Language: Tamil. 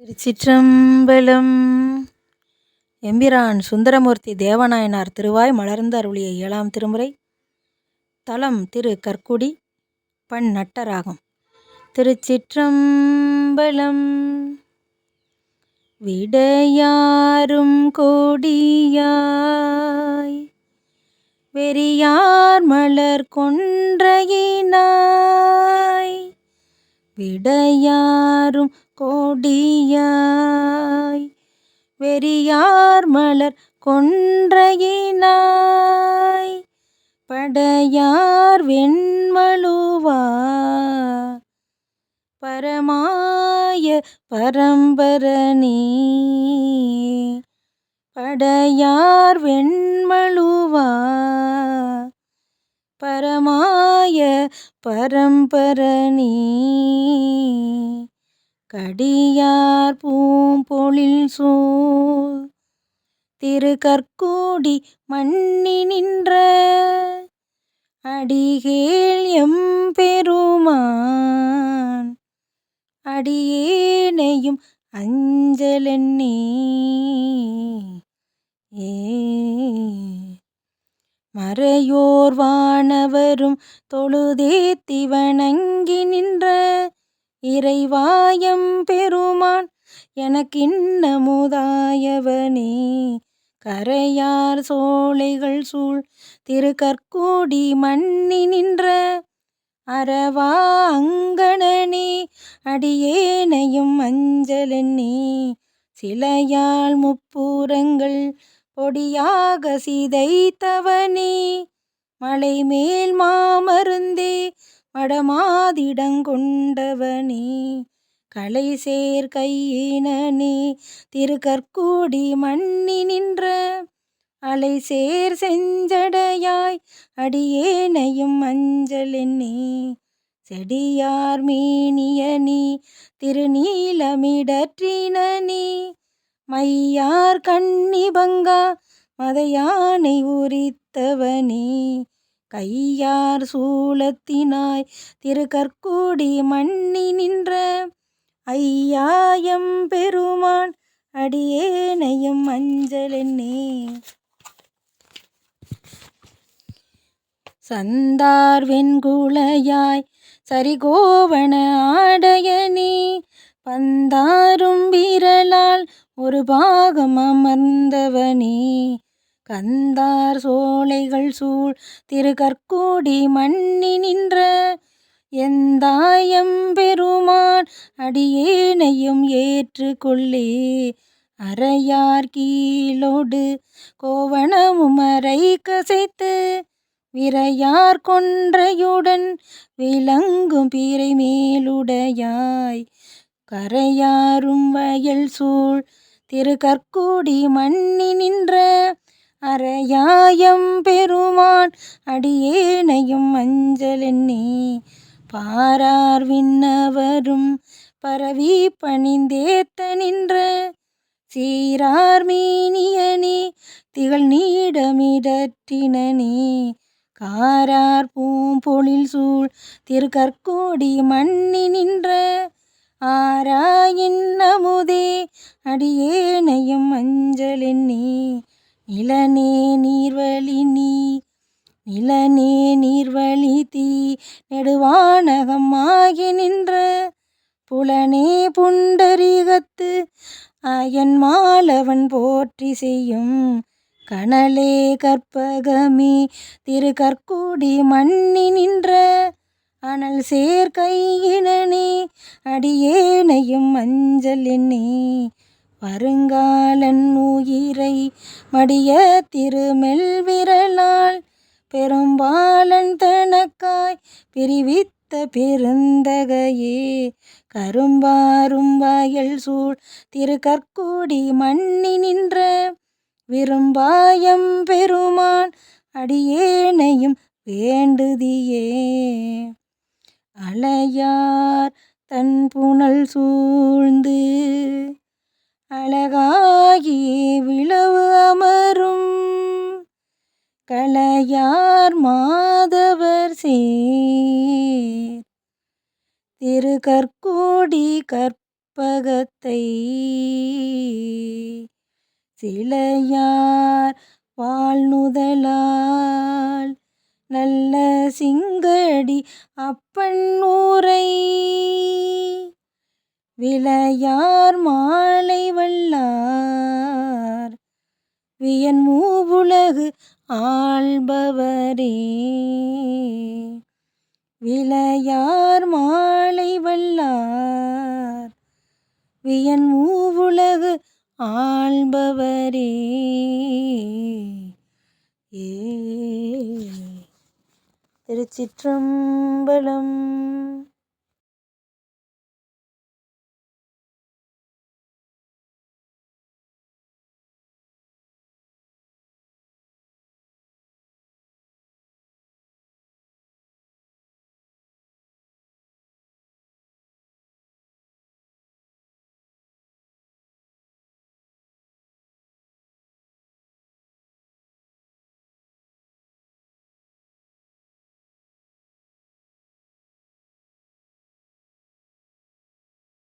திருச்சிற்றம்பலம். எம்பிரான் சுந்தரமூர்த்தி தேவநாயனார் திருவாய் மலர்ந்து அருளிய 7ஆம் திருமுறை. தலம் திரு கற்குடி. பண் நட்டராகம். திருச்சிற்றம்பலம். விடையாரும் கொடியாய் வெறியார் மலர் கொன்றையினாய், விடையாரும் கொடியாய் வெறியார் மலர் கொன்றையினாய், படையார் வெண்மழுவா பரமாய பரம்பரனே, படையார் வெண்மழுவா பரமாய பரம்பரனே, கடியார் பூம்பொழில் சூழ் திரு கற்குடி மன்னி நின்ற அடிகேள் எம்பெருமான், அடியேனையும் அஞ்சலென்னே. மறையோர் வானவரும் தொழுதேத்தி வணங்கி நின்ற இறைவாயம் பெருமான் எனக்கின்னமுதாயவனே, கரையார் சோலைகள் சூழ் திரு கற்குடி மன்னி நின்ற அரவா அங்கணனே, அடியேனையும் அஞ்சலென்னே. சிலையால் முப்புரங்கள் பொடியாக சிதைத்தவனே, மலைமேல் மாமருந்தே மடமாதிடங்கொண்டவனே, கலைசேர் கையினனே திரு கற்குடி மன்னி நின்ற அலைசேர் செஞ்சடையாய், அடியேனையும் அஞ்சலென்னே. செடியார் மேனியனே திருநீலமிடற்றினனே, மையார் கண்ணிபங்கா மதையானை உரித்தவனே, கையார் சூலத்தினாய் திரு கற்குடி மன்னி நின்ற ஐயாயம் பெருமான், அடியேனையும் அஞ்சலென்னே. சந்தார் வெண்குளையாய் சரிகோவண ஆடையனே, பந்தாரும் விரலால் ஒரு பாகம் அமர்ந்தவனே, கந்தார் சோலைகள் சூழ் திரு கற்குடி மன்னி நின்ற எந்தாயம் பெருமான், அடியேனையும் ஏற்றுக்கொள்ளே. அறையார் கீழோடு கோவணமும் அரை கசைத்து விரையார் கொன்றையுடன் விளங்கும் பிறை மேலுடையாய், கரையாரும் வயல் சூழ் திரு கற்குடி மன்னி நின்ற அரையாயம் பெருமான், அடியேனையும் அஞ்சலென்னே. பாரார் விண்ணவரும் பரவி பணிந்தேத்த நின்ற சீரார் மேனியனே திகழ் நீடமிடற்றினனே, காரார் பூம்பொழில் சூழ் திரு கற்குடி மன்னி நின்ற ஆராயின் அமுதே, அடியேனையும் அஞ்சலென்னே. நிலனே நீர்வழி தீ நெடுவானகம் ஆகி நின்ற புலனே புண்டரீகத்து அயன் மாலவன் போற்றி செய்யும், கனலே கற்பகமே திரு கற்குடி மன்னி நின்ற அனல் சேர் கையினனே, அடியேனையும் அஞ்சலென்னே. வருங்காலன் உயிரை மடிய திருமெல் விரலால் பெரும்பாலன் தனக்காய் பிரிவித்த பெருந்தகையே, கரும்பாரும் வயல் சூழ் திரு கற்குடி மன்னி நின்ற விரும்பாயம் பெருமான், அடியேனையும் வேண்டுதியே. அலையார் தன் புனல் சூழ்ந்து அழகாகி விளவு அமரும், கலையார் மாதவர் சேர் திரு கற்குடி கற்ப கற்பகத்தை சிலையார் வாழ்நுதலால் நல்ல சிங்கடி அப்பன் ஊரை விளையார் மாலை வல்லார் வியன் மூவுலகு ஆள்பவரே. விளையார் மாலை வல்லார் வியன் மூவுலகு ஆள்பவரே. திருச்சிற்றம்பலம்.